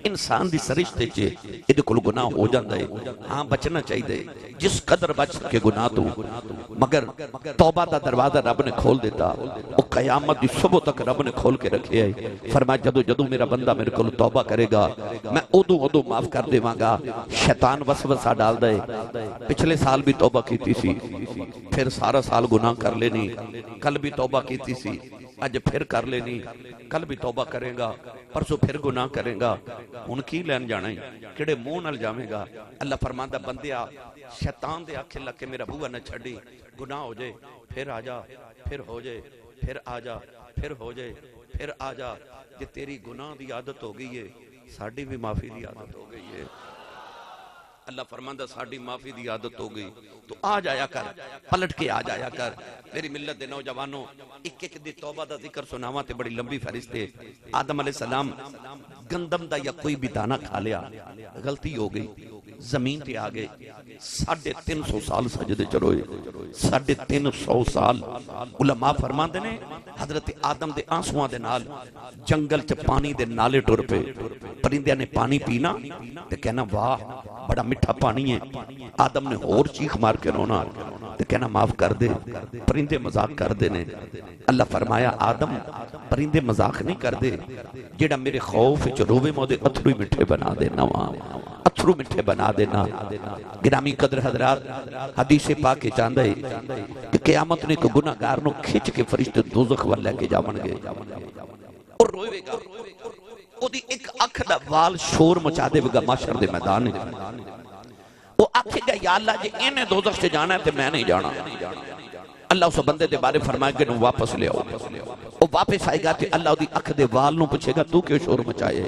انسان دی سرشتے چے یہ کل گناہ ہو جاندہ ہے، ہاں بچنا چاہیے جس قدر بچ سکے گناہ تو، مگر توبہ دا دروازہ رب نے کھول دیتا، وہ قیامت دی صبح تک رب نے کھول کے رکھے ہے۔ فرمایا جدو میرا بندہ میرے کو توبہ کرے گا میں ادو معاف کر دے گا۔ شیطان وسوسہ ڈال دے، پچھلے سال بھی توبہ کیتی سی، پھر سارا سال گناہ کر لینی، کل بھی توبہ کیتی سی، اج پھر کر لینی، کل بھی توبہ کرے گا، پرسوں پھر گناہ کرے گا، ان کی لین جانا ہے، کڑے منہ نال جاویں گا۔ اللہ فرماندا بندیا شیطان دے آکھے لگ کے میرا بوہ نہ چھڑی، گناہ ہو جائے پھر آ جا، پھر ہو جائے پھر آ جا، پھر ہو جائے پھر آ جا۔ جے تیری گناہ دی عادت ہو گئی ہے، ساڑی بھی معافی دی عادت ہو گئی ہے۔ اللہ فرماندہ ساڑی معافی دی عادت ہو گئی تو آ جایا کر، پلٹ کے آ جایا کر۔ میری ملت دے نوجوانوں ایک ایک دی توبہ دا ذکر سناواں تے بڑی لمبی فہرست ہے۔ آدم علیہ السلام گندم دا یا کوئی بھی دانہ کھا لیا، غلطی ہو گئی، زمین تے آگئے، 350 سال سجدے چروئے، 350 سال۔ علماء فرماندے نے حضرت آدم دے آنسوان دے نال جنگل چ پانی دے نالے ٹر پہ، پرندیاں نے پانی پینا تے کہنا واہ بڑا میٹھا پانی ہے۔ آدم نے اور چیخ مار کے رونا تے کہنا معاف کر دے، پرندے مذاق کر دے نے۔ اللہ فرمایا آدم پرندے مذاق نہیں کر دے، جیڑا میرے خوف وچ روے مودے اتھرو میٹھے بنا دینا، اتھرو میٹھے بنا دینا۔ گرامی قدر حضرات، حدیث پاک چاہتا ہے کہ قیامت نے ایک گناہگار نو کھچ کے فرشتے دوزخ وال لے کے جاون گے اور روئے گا، او دی ایک اکھ دا وال شور مچا دے گا محشر دے میدان میں۔ وہ آکھے گا یا اللہ جی انہیں دوزخ سے جانا ہے تے میں نہیں جانا۔ اللہ اس بندے دے بارے فرمائے کہ نو واپس لے آؤ، وہ واپس آئے گا تے اللہ دی اکھ دے وال نو پوچھے گا تو کیوں شور مچائے؟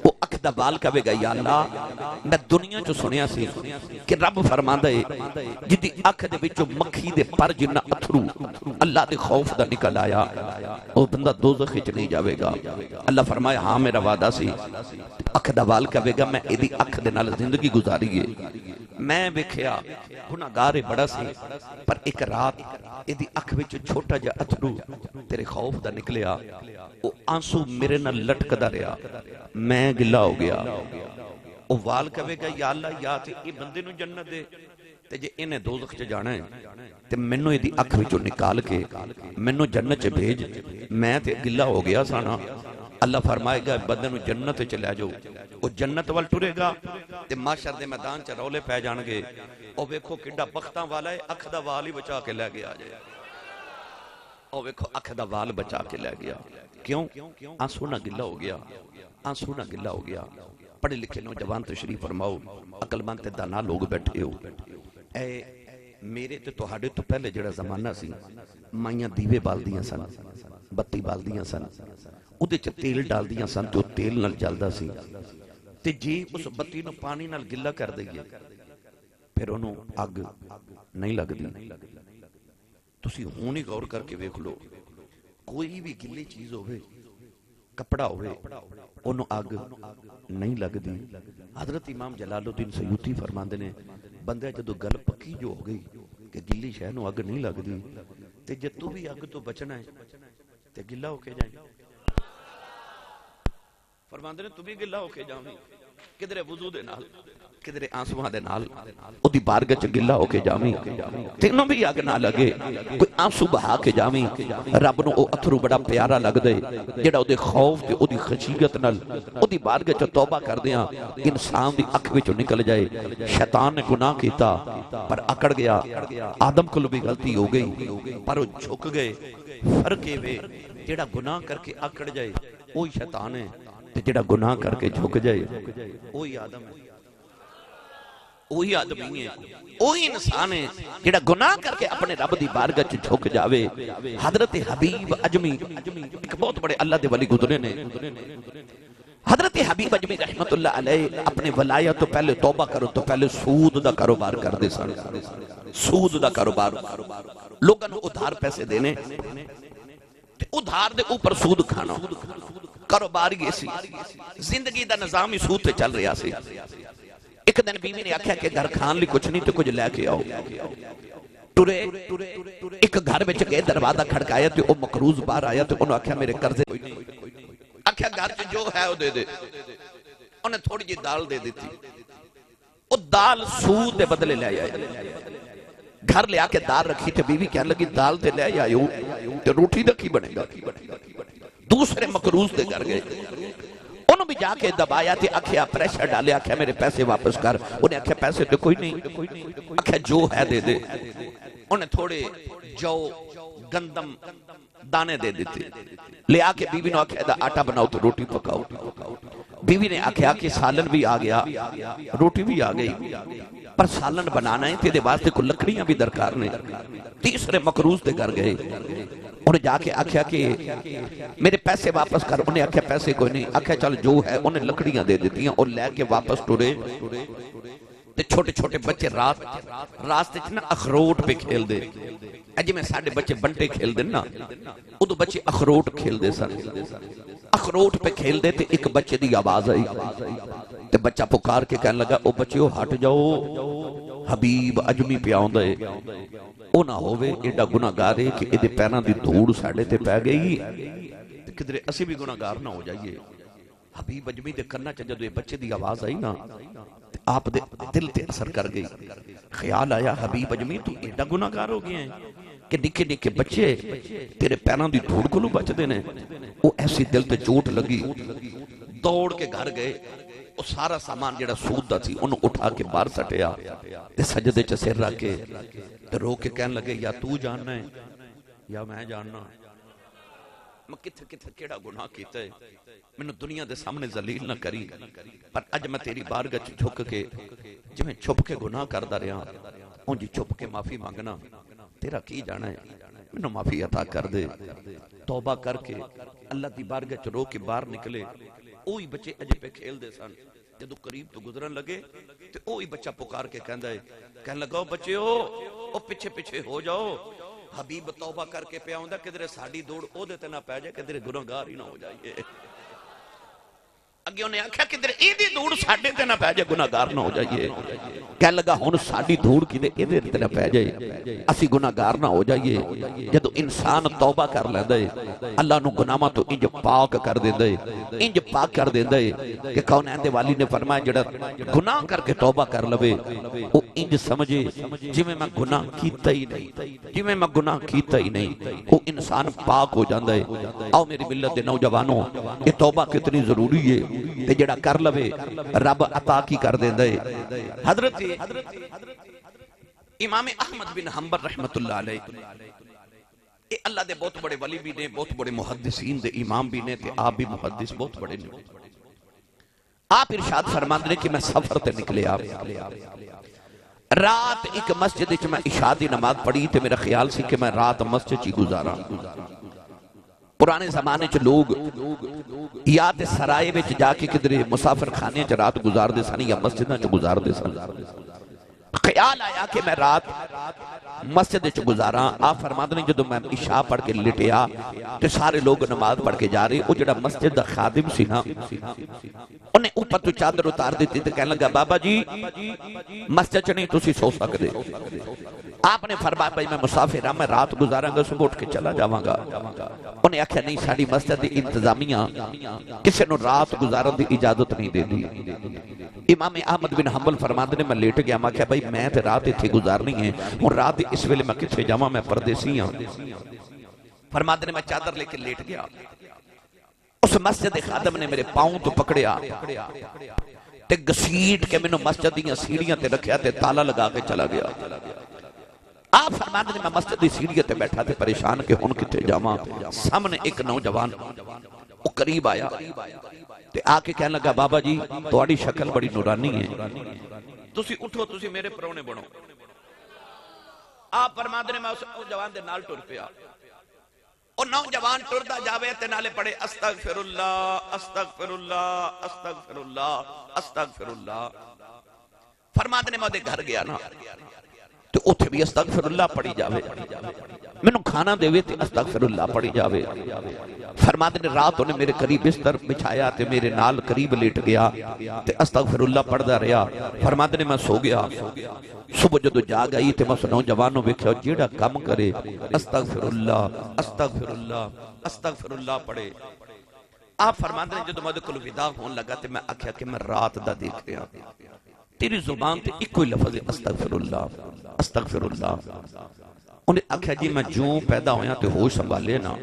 وہ اکھ دا وال کہے گا یا اللہ میں دنیا جو سنیا سی کہ رب فرماندا ہے جدی اکھ دے وچوں مکھی دے پر جنہ اتھرو اللہ دے خوف دا نکل آیا وہ بندہ دوزخ وچ نہیں جاوے گا۔ اللہ فرمایا ہاں میرا وعدہ سی۔ اکھ دا وال کہے گا میں ایدی اکھ دے نال زندگی گزاری ہے، میں ویکھیا گناہگار بڑا سی، پر ایک رات ایدی اکھ وچ چھوٹا جا اتھرو تیرے خوف دا نکلیا، وہ آنسو میرے نال لٹکدا رہیا، میں گلا ہو گیا۔ وہ وال کہے گا یا اللہ یا تے یہ بندے نو جنت دے تے جے انہیں دوزخ چ جانا ہے تے مینوں ایدی اکھ وچوں نکال کے مینوں جنت چ بھیج، میں تے گلا ہو گیا سانا۔ اللہ فرمائے گا بندے نو جنت چ لے جاؤ، وہ جنت وال ٹرے گا تے محشر دے میدان چ رولے پے جان گے، او ویکھو کڈا بختاں والا ہے اکھ دا وال ہی بچا کے لے گیا جائے، او ویکھو اکھ دا وال بچا کے لے گیا۔ کیوں؟ آنسو نہ گلا ہو گیا، آنسو نہ گلا ہو گیا۔ پڑھے لکھے نوجوان تشریف فرماؤ، عقل مند تے دانا لوگ بیٹھے ہو، اے میرے تے تہاڈے تو پہلے جڑا زمانہ سی مائیاں دیوے بال دیاں سن، بتی بال دیاں سن، اودے چ تیل ڈال دیاں سن تو تیل نال جلدا سی، تے جی اس بتی نو پانی نال گلا کر دئیے پھر انہوں اگ نہیں لگ دی۔ تسی ہونی غور کر کے ویکھ لو، کوئی بھی گلی چیز ہوئے کپڑا ہوئے انہوں اگ نہیں لگ دی۔ حضرت امام جلال الدین سیوطی فرماندے نے بندے جدو گل پکی جو ہو گئی کہ گلی شہ نو اگ نہیں لگ دی تے جے تو بھی اگ تو بچنا ہے تے گلا ہو کے جائیں، فرماندے نے تو بھی گلا ہو کے جاویں، کدھرے وضو دے نال کدھرے آنسواں دے نال او دی بارگاہ چ گلا ہو کے جاویں، تینوں بھی اگ نہ لگے، کوئی آنسو بہا کے جاویں۔ رب نو او اتھرو بڑا پیارا لگ دے جڑا او دے خوف تے او دی خشیت نال او دی بارگاہ چ توبہ کر دیاں انسان دی اکھ وچوں نکل جائے۔ شیطان نے گناہ کیتا پر اکڑ گیا، آدم کول بھی غلطی ہو گئی پر او جھک گئے۔ فرق اے وے جڑا گناہ کر کے اکڑ جائے وہی شیطان ہے تے جڑا گناہ کر کے جھک جائے وہی آدم ہے۔ وہی آدمی ہے، وہی انسان ہے جڑا گناہ کر کے اپنے رب دی بارگاہ چ جھک جاوے۔ حضرت حبیب اجمی ایک بہت بڑے اللہ دے ولی گزرے نے۔ حضرت حبیب اجمی رحمت اللہ علیہ اپنے ولایت تو پہلے توبہ کرو تو پہلے سود دا کاروبار کر دے سن۔ سود دا کاروبار، لوگوں کو ادھار پیسے دینے، ادھار دے اوپر سود کھانا، کاروبار یہ سی، زندگی دا نظام ہی سود تے چل رہا سی۔ ایک دن بیوی نے آکھیا کہ گھر کھان لی کچھ نہیں تو کچھ لے کے آؤ۔ ٹرے ایک گھر بچ گئے، دروازہ کھڑکایا تو وہ مقروض باہر آیا تو انہوں آکھیا میرے قرضے کوئی نہیں۔ آکھیا گھر چ جو ہے وہ دے دے، انہیں تھوڑی جی دال دے دیتی، وہ دال سود دے بدلے لے آیا۔ گھر لے آکے دال رکھی تھے، بیوی کہنے لگی دال تے لے آئیو تے روٹی دا کی بنے گا۔ دوسرے مقروض دے گھر گئے، انہوں بھی جا کے دبایا تھی، آکھیا پریشر ڈالے، آکھیا میرے پیسے واپس کر۔ انہیں آکھیا پیسے تو کوئی نہیں، آکھیا جو ہے دے دے۔ انہیں تھوڑے جو گندم دانے دے دیتے، لے آکے بیوی نے آکھیا دا آٹا بناؤ تو روٹی پکاؤ۔ بیوی نے آکھیا کہ سالن بھی آ گیا، روٹی بھی آ گئی، پر سالن بنانا ہے تیرے واسطے کو لکڑیاں بھی درکار نے۔ تیسرے مقروض دے گھر گئے، انہیں جا کے آکھیا کہ میرے پیسے واپس کر۔ انہیں آکھیا پیسے کوئی نہیں، آکھیا چل جو ہے، انہیں لکڑیاں دے دیتی ہیں اور لے کے واپس ٹورے۔ تے چھوٹے چھوٹے بچے راستے چ نا اخروٹ پہ کھیل دے، اجی میں ساڑھے بچے بنٹے کھیل دے نا، ادھو بچے اخروٹ کھیل دے سن۔ اخروٹ پہ کھیل دے تے ایک بچے دی آواز آئی تے بچہ پکار کے کہنے لگا او بچیو ہٹ جاؤ، حبیب اجمی پہ آؤں دے، او نہ ہووے ایڈا گناہگارے کہ ایدے پیران دی دھوڑ ساڑھے تے پہ گئی کدھرے اسی بھی گناہگار نہ ہو جائیے۔ حبیب اجمی دے کرنا چاہجا دو یہ بچے دی آواز آئی نا، آپ دے دل تے اثر کر گئی۔ خیال آیا حبیب اجمی تو ایڈا گناہگار ہو گئے ہیں کہ نکے نکے بچے تیرے پیران دی دھوڑ کو لو بچ دینے۔ وہ ایسی دل تے چوٹ لگی، دوڑ کے گھر گئے، وہ سارا سامان جڑا سود دا تھی انہوں اٹھا کے باہر سٹیا تے سجدے چ سر رکھ کے تے رو کے کہنے لگے یا تو جاننا ہے یا میں جاننا، میں کتھے کتھے کیڑا گناہ کیتا ہے، میں دنیا دے سامنے ذلیل نہ کری، پر اج میں تیری بارگاہ چ جھک کے جو میں چھپ کے گناہ کردا رہا اون جی چھپ کے معافی مانگنا، تیرا کی جانا ہے، میں معافی عطا کر دے۔ توبہ کر کے اللہ دی بارگاہ چ رو کے باہر نکلے، اوہی بچے اجے پہ کھیل دے سن، جدو قریب تو گزرن لگے تو اوہی بچہ پکار کے کہندا ہے، کہنے لگا بچیو او پیچھے پیچھے ہو جاؤ، حبیب توبہ کر کے پہ آؤں دا کدھرے ساڑی دوڑ او دیتے نہ پہ جائے، کدھرے گناہگار ہی نہ ہو جائیے۔ اگے انہیں آکھا کدھر ایدی دھوڑ ساڑھے تے نہ پہ جائے، گناہگار نہ ہو جائیے۔ کہنے لگا ہون ساڑھی دھوڑ کی دے ایدے تے نہ پہ جائے، اسی گناہگار نہ ہو جائیے۔ جدو انسان توبہ کر لے دے اللہ نو گناہاں تو انج پاک کر دے دے، انج پاک کر دے دے کہ کونین دے والی نے فرمایا جڑا گناہ کر کے توبہ کر لوے وہ انج سمجھے جی میں گناہ کیتا ہی نہیں، جی میں گناہ کیتا ہی نہیں، وہ انسان پاک ہو جاندہ ہے۔ آؤ میری ملت دے نوجوانوں، یہ توبہ کتنی ضروری ہے تے جڑا کر لوے رب عطا کی کر دے دے۔ حضرت امام احمد بن حنبل رحمت اللہ علیہ اے اللہ دے بہت بڑے ولی بھی نے، بہت بڑے محدثین دے امام بھی نے تے آپ بھی محدث بہت بڑے نے۔ آپ ارشاد فرماندے کہ میں سفر تے نکلے، آپ رات ایک مسجد وچ میں عشاء دی نماز پڑھی تے میرا خیال سی کہ میں رات مسجد چی گزارا۔ پرانے زمانے چ لوگ یا تے سرائے وچ جا کے کدھرے مسافر خانے چ رات گزار دے سن یا مسجداں چ گزار دے سن۔ خیال آیا کہ میں رات مسجد چ گزارا۔ آپ فرماتے ہیں جدو میں عشاء پڑھ کے لٹیا تو سارے لوگ نماز پڑھ کے جا رہے، وہ جڑا مسجد دا خادم سی نا انہیں اوپر تو چادر اتار دیتی تو کہنے لگا بابا جی مسجد چ نہیں تسی سو سکدے۔ آپ نے فرمایا بھائی میں مسافر ہاں، میں رات گزاراں گا، صبح اٹھ کے چلا جاواں گا۔ انہیں آکھیا نہیں، ساڑی مسجد دی انتظامیہ کسی نو رات گزارن دی اجازت نہیں دے دی۔ امام احمد بن حنبل فرماندے نے میں لیٹ گیا، میں کہا بھائی میں تے رات اتھے گزارنی ہے، اور رات اس ویلے میں کتھے جاواں، میں پردیسی ہاں۔ فرماندے نے میں چادر لے کے لیٹ گیا، اس مسجد خادم نے میرے پاؤں تو پکڑیا تے گسیٹ کے میں مسجد دیاں سیڑھیاں تے رکھیا تے تالا لگا کے چلا گیا۔ آپ فرماندے نے میں مسجد دی سیڑھیاں تے بیٹھا تے پریشان کہ ہن کتھے جاواں۔ سامنے ایک نوجوان وہ قریب آیا تے آ کے کہنے لگا بابا جی تواڈی شکل بڑی نورانی ہے، تسی اٹھو تسی میرے پرونے بنو. آپ فرماندے نے میں اس نوجوان دے نال ٹر پیا. اور نوجوان ٹردا جاوے تے نالے پڑھے استغفر اللہ استغفر اللہ استغفر اللہ استغفر اللہ. فرماندے نے میں دے گھر گیا نا تو اتھے بھی استغفر اللہ پڑھی جاوے, میں نو کھانا دے وے تے استغفر اللہ پڑھی جاوے. فرماندے نے رات انہیں میرے قریب بستر بچھایا تے میرے نال قریب لیٹ گیا تے استغفر اللہ پڑھدا رہیا. فرماندے نے میں سو گیا. صبح جدو جاگ آئی تے میں نوجوانوں ویکھیا جیڑا کم کرے استغفر اللہ استغفر اللہ استغفر اللہ پڑھے. آپ فرماندے نے جدو مدد کلو ودا ہون لگا تے میں آکھیا کہ میں رات دا دیکھ رہا, تیری زبان تے ایک کوئی لفظ ہے استغفر اللہ استغفر اللہ. انہیں آکھیا جی میں جو پیدا ہویا تے ہوش سنبھالے نا,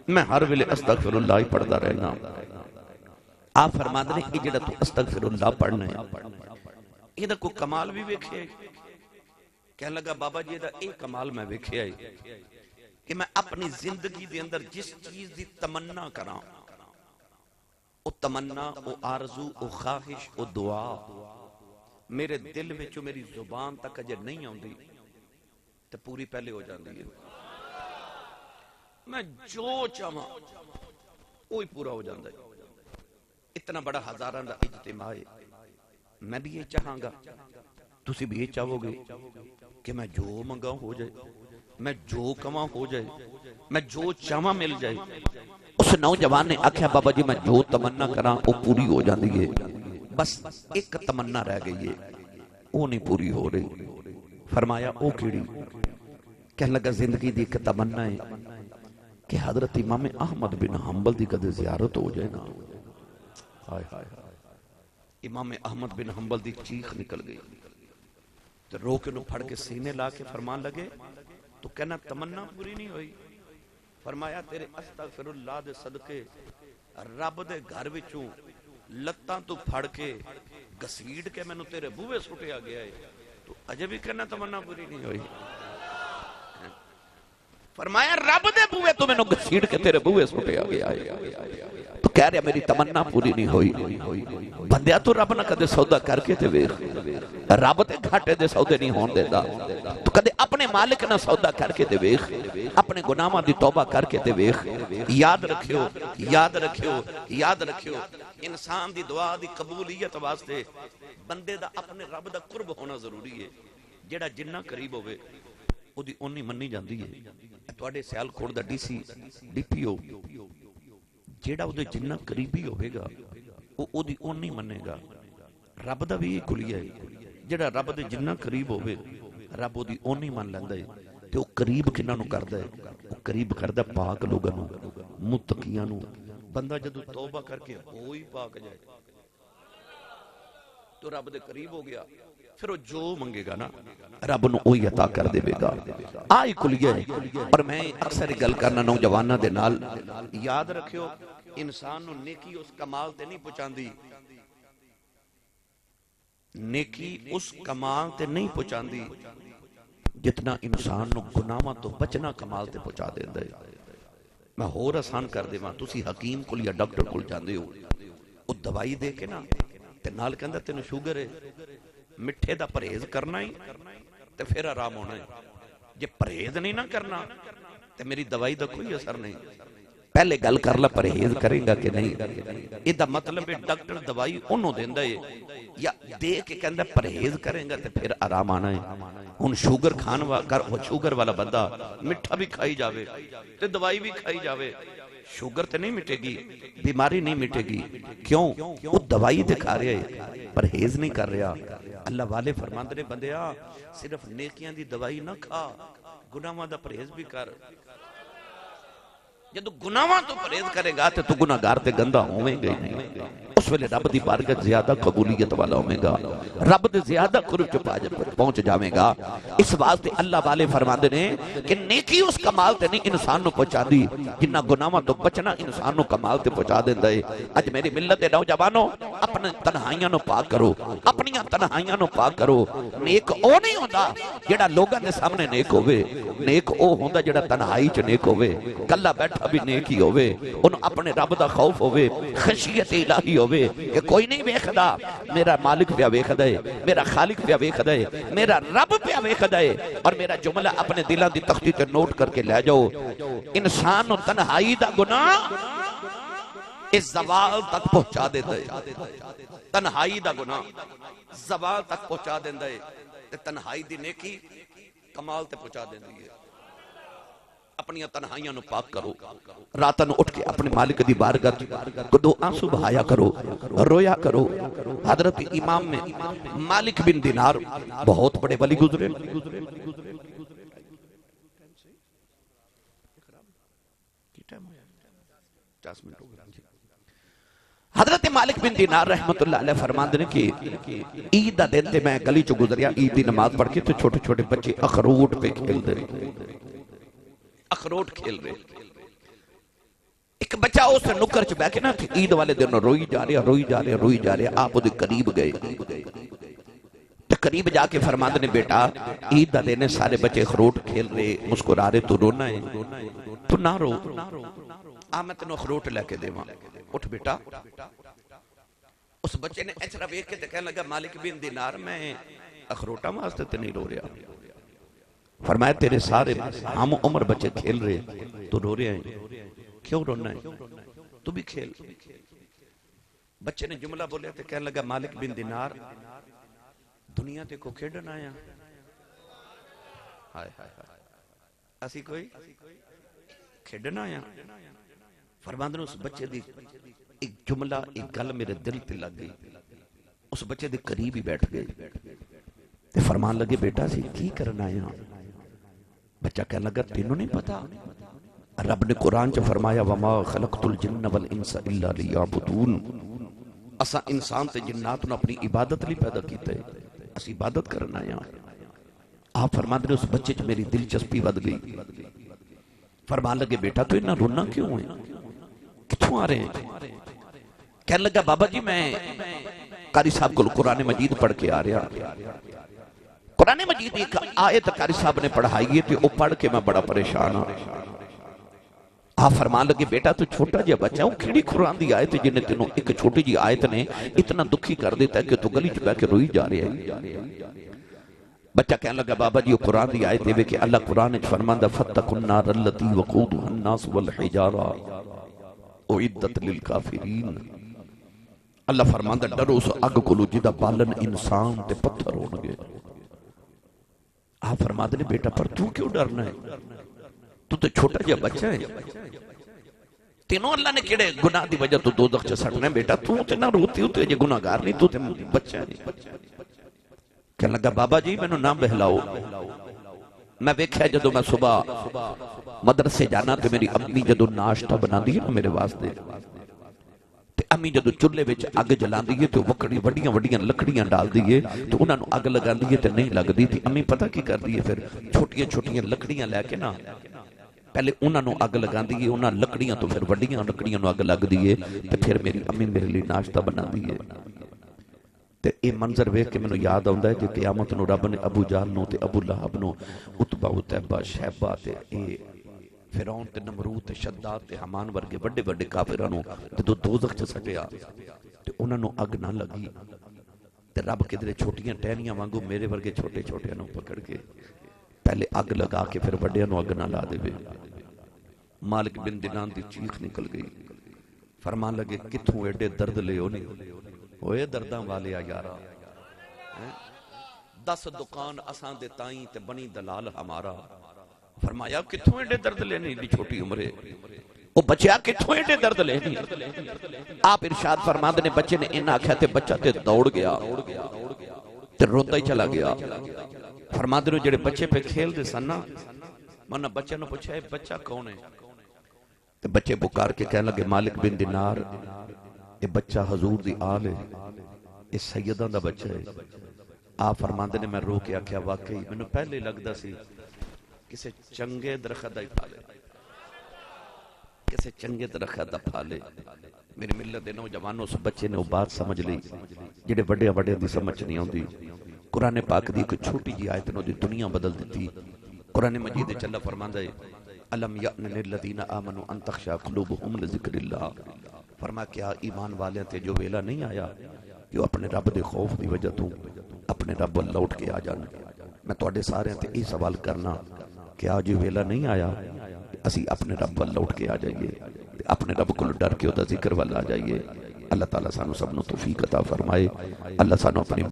میں ہر ویلے استغفر اللہ ہی پڑھدا رہنا. آپ فرماندے نے یہ جڑا تو استغفر اللہ پڑھنا ہے یہ دا کوئی کمال بھی ویکھے. کہنے لگا بابا جی دا ایک کمال میں ویکھے ہے کہ میں اپنی زندگی دے اندر جس چیز دی تمنا کراں او تمنا او آرزو او خواہش او دعا میرے دل وچوں میری زبان تک اجے نہیں آندی تے پوری پہلے ہو جاندی ہے. میں جو چاہاں وہی پورا ہو جاندہ ہے. اتنا بڑا ہزاران دا اجتماع ہے. میں بھی یہ چاہاں گا, تسی بھی یہ چاہو گے کہ میں جو منگا ہو جائے, میں جو کماں ہو جائے, میں جو چاہاں مل جائے. اس نوجوان نے آکھیا بابا جی میں جو تمنا کراں وہ پوری ہو جاندی ہے, بس ایک تمنا رہ گئی ہے وہ نہیں پوری ہو رہی. فرمایا او کیڑی؟ کہنے لگا زندگی دی ایک تمنا ہے کہ حضرت امام احمد بن حنبل دی کدے زیارت ہو جائے نا. امام احمد بن حنبل دی چیخ نکل گئی تو رو کے نو پھڑ کے سینے لا کے فرمان لگے تو کہنا تمنا پوری نہیں ہوئی. فرمایا تیرے استغفر اللہ دے صدقے رب دے گھر وچوں لتاں تو پھڑ کے گسیڑ کے میں نو تیرے بوئے سٹیا گیا ہے تو اجے بھی کہنا تمنا پوری نہیں ہوئی. فرمایا رب دے بوئے تو میں نو گسیڑ کے تیرے بوئے سٹیا گیا ہے تو کہہ رہا میری تمنا پوری نہیں ہوئی. بندیا تو رب نہ کدے سودا کر کے تے ویکھ, رب تے گھاٹے دے سودے نہیں ہون دیندا. تو کدے اپنے مالک نہ سودا کر کے تے ویکھ, اپنے گناہاں دی توبہ کر کے تے ویکھ. یاد رکھیو یاد رکھیو یاد رکھیو انسان دی دعا دی قبولیت واسطے بندے دا اپنے رب دا قرب ہونا ضروری ہے. جیڑا جنہ قریب ہوئے او دی اونی منی جاندی ہے. تواڈے سیال کوٹ the D C D P او جیڑا او دے جنہ قریبی ہوئے گا او دی اونی منے گا. رب دا بھی یہ کلیہ ہے, جیڑا رب دے جنہ قریب ہوئے رب او دی اونی من لیندا ہے. تے او قریب کنہ نو کردا ہے, او قریب کردا پاک لوگاں نو متقیاں نو. بندہ جدو توبہ کر کے ہوئی پاک جائے تو رب دے قریب ہو گیا, پھر وہ جو منگے گا نا رب نو اوہی عطا کر دے گا. آئی کلیہ ہے. اور میں اکثر گل کرنا نوجوانہ دے نال یاد رکھیو انسان نو نیکی اس کمال تے نہیں پہنچاندی, نیکی اس کمال تے نہیں پہنچاندی جتنا انسان نو گناہاں تو بچنا کمال تے پہنچا دیندا ہے. میں ہور آسان کر دے تسی حکیم کول یا ڈاکٹر کول جاندے ہو, او دوائی دے کے نا تے نال کہندا تینوں شوگر ہے, مٹھے دا پرہیز کرنا ہی تے پھر آرام ہونا ہے. جے پرہیز نہیں نہ کرنا تے میری دوائی دا کوئی اثر نہیں. پہلے گل کر لا پرہیز کرے گا کہ نہیں. یہ دا مطلب ہے ڈاکٹر دوائی انہوں دیندہ ہے یا دے کے کہندہ پرہیز کریں گا تے پھر آرام آنا ہے. ان شوگر شوگر والا بندہ مٹھا بھی کھائی جاوے تے دوائی بھی کھائی جاوے, شوگر تے نہیں مٹے گی, بیماری نہیں مٹے گی. کیوں؟ وہ دوائی تے کھا رہے ہیں, پرہیز نہیں کر رہا. اللہ والے فرماندے نے بندیا صرف نیکیاں دی دوائی نہ کھا, گناہاں دا پرہیز بھی کر. جدو گناہاں تو پرہیز کرے گا تو گناہگار تے گندہ ہوئیں گے نہیں. اس ویلے رب دی بارگاہ زیادہ قبولیت والا ہوئے گا, رب دے زیادہ قرب چ پہنچ جاویں گا. اس واسطے اللہ والے فرماندے نے کہ نیکی اس کمال تے نہیں انسان نو پہنچا دی جنہ گناہاں تو بچنا انسان نو کمال تے پہنچا دیندا ہے. اج میری ملت دے نوجوانوں اپنے تنہائیاں نو پاک کرو, اپنی تنہائیاں نو پاک کرو. نیک او نہیں ہوندا جڑا لوگاں دے سامنے نیک ہوے, نیک او ہوندا جڑا تنہائی چ نیک ہوے. کلا بیٹھا بیٹھا بھی نیک ہی ہوئے انہوں اپنے رب دا خوف ہوئے خشیت الہی ہوئے کہ کوئی نہیں ویکھدا میرا مالک پہ ویکھدا ہے میرا خالق پہ ویکھدا ہے میرا رب پہ ویکھدا ہے اور میرا جملہ اپنے دلوں دی تختی تے نوٹ کر کے لے جاؤ انسان و تنہائی دا گناہ اس زوال تک پہنچا دیتا ہے تنہائی دا گناہ زوال تک پہنچا دیتا ہے تنہائی دی نیکی کمال تے پہنچا دیتی ہے اپنی تنہائیاں نو پاک کرو راتاں نو اٹھ کے اپنے مالک دی بارگاہ کو دو آنسو بہایا کرو رویا کرو حضرت امام میں مالک بن دینار بہت بڑے ولی گزرے حضرت مالک بن دینار رحمت اللہ علیہ فرماندے نے کہ عید دا دن تے میں گلی چو گزریا عید دی نماز پڑھ کے تو چھوٹے چھوٹے بچے اخروٹ پہ کھیل دے اخروٹ کھیل رہے ایک بچہ اس نکر چ بیٹھ کے نا عید والے دن روئی جا رہے آپ وہ قریب گئے تو قریب جا کے فرماندے نے بیٹا عید دا دن سارے بچے اخروٹ کھیل رہے مسکرا رہے تو رونا ہے تو نہ رو میں تینوں اخروٹ لے کے دیواں اٹھ بیٹا اس بچے نے ایچرا ویکھ کے کہنے لگا مالک بن دینار میں اخروٹا واسطے تے نہیں رو رہا فرمایا تیرے سارے ہم عمر بچے کھیل رہے تو رو رہے ہیں کیوں رونا ہے تو بھی کھیل بچے نے جملہ بولیا تے کہنے لگا مالک بن دینار دنیا تے کو کھیڑن آیا ہائے اسی کوئی کھیڑن آیا فرماندے اس بچے دی ایک جملہ ایک گل میرے دل تے لگ گئی اس بچے دے قریب ہی بیٹھ گئے تے فرمان لگے بیٹا سی کی کرنا آیا بچہ کہنے لگا تینوں نہیں پتا رب نے قرآن چ فرمایا وما خلقت الجن والانس الا لیعبدون اسا انسان تے جنات نو اپنی عبادت لی پیدا کیتا ہے اس عبادت کرنا آیا آپ فرماندے اس بچے چ میری دلچسپی ود گئی فرمان لگے بیٹا تو اتنا رونا کیوں ہے کتھوں آ رہے ہیں کہنے لگا بابا جی میں قاری صاحب کو قرآن مجید پڑھ کے آ رہا قرآن مجید ایک آیت قاری صاحب نے پڑھائی ہے تو وہ پڑھ کے میں بڑا پریشان ہوں آپ فرمان لگے بیٹا تو چھوٹا جا بچہ ہوں کھڑی قرآن دی آیت جنہیں تینوں ایک چھوٹی جی آیت نے اتنا دکھی کر دیتا ہے کہ تو گلی چکا کے روئی جا رہے ہیں بچہ کہنے لگا بابا جی وہ قرآن دی آیت ہے کہ اللہ قرآن فرماندہ فَاتَّقُوا النَّارَ الَّتِي وَقُودُهَا النَّاسُ وَالْحِجَارَةُ اُعِدَّتْ لِلْكَافِرِينَ اللہ فرماندہ ڈرو اس اگ کو لو جدہ بالن انسان تے پتھر ہونگے آپ فرماندے نے بیٹا پر تو کیوں ڈرنا ہے تو تے چھوٹا جا بچہ ہے تینوں اللہ نے کیڑے گناہ دی وجہ تو دوزخ چ سٹنا ہے بیٹا تو تے نہ روتی ہو تے یہ گناہگار نہیں تو تے بچہ ہے کہنے لگا بابا جی میں نو نہ بہلاؤ میں ویکھیا جدو میں صبح مدرسے جانا تو میری امی جدو ناشتہ بنا دی ہے میرے واسطے تے امی جدو چولہے وچ اگ جلان دی ہے تو وکڑی وڈیاں وڈیاں لکڑیاں ڈال دی ہے تو انہاں نو اگ لگان دی ہے تے نہیں لگ دی تھی امی پتہ کی کر دی ہے پھر چھوٹیاں چھوٹیاں لکڑیاں لے کے نا پہلے انہاں نو اگ لگان دی ہے انہاں لکڑیاں تو پھر وڈیاں لکڑیاں نو اگ لگ دی ہے تے پھر میری امی میرے لیے ناشتہ بنا دی ہے تے اے منظر ویکھ کے مینوں یاد آوندا ہے کہ قیامت نو رب نے ابو جہل نو تے ابو لہب نو عتبہ عتیبہ شیبہ تے اے فرعون تے نمرود تے شداد تے حمان ورگے بڑے بڑے کافراں نو تے دوزخ چ سٹیا تے انہاں نو اگ نہ لگی تے رب کدھر چھوٹیاں ٹہنیاں وانگو میرے ورگے چھوٹے چھوٹے نو پکڑ کے پہلے اگ لگا کے پھر بڑیاں نو اگ نہ لا دے مالک بن دینار دی چیخ نکل گئی فرمان لگے کتھوں ایڈے درد لے ہونے ہوئے درداں والے یارا 10 دکان اساں دے تائیں تے بنی دلال ہمارا فرمایا کتھوں ایڈے درد لینے دی چھوٹی عمرے وہ بچیا کتھوں ایڈے درد لینے آپ ارشاد فرماندے نے بچے نے انہا کہا تے بچہ تے دوڑ گیا تے روندہ ہی چلا گیا فرماندے نے جڑے بچے پہ کھیل دے سننا منہ بچہ نے پوچھا ہے بچہ کون ہے تے بچے بکار کے کہنے لگے مالک بن دینار یہ بچہ حضور دی آل ہے یہ سیدہ دا بچہ ہے آپ فرماندے نے میں رو کے آکھیا واقعی میں نے پہلے لگدا سی کسے چنگے درخت دا ہی پھالے کسے چنگے درخت دا پھالے میری ملت دے نوجوانوں اس بچے نے وہ بات سمجھ لی جڑے بڑے بڑے دی سمجھ نہیں ہوندی قرآن پاک دی کوئی چھوٹی جی آیت نے دی دنیا بدل دیتی قرآن مجید چلا فرماندا ہے الم یأن للذین آمنوا ان تخشع قلوبہم لذکر اللہ، فرمایا کیا ایمان والے تے جو ویلا نہیں آیا کہ وہ اپنے رب دے خوف دی وجہ تو اپنے رب ول لوٹ کے آ جان۔ میں تواڈے سارے تے یہ سوال کرنا، کیا جو ویلا نہیں آیا اسی اپنے رب ول لوٹ کے آ جائیے، اپنے رب کو ڈر کے وہ ذکر ول آ جائیے۔ اللہ تعالیٰ سانو سب نو توفیق عطا فرمائے، اللہ سانو اپنی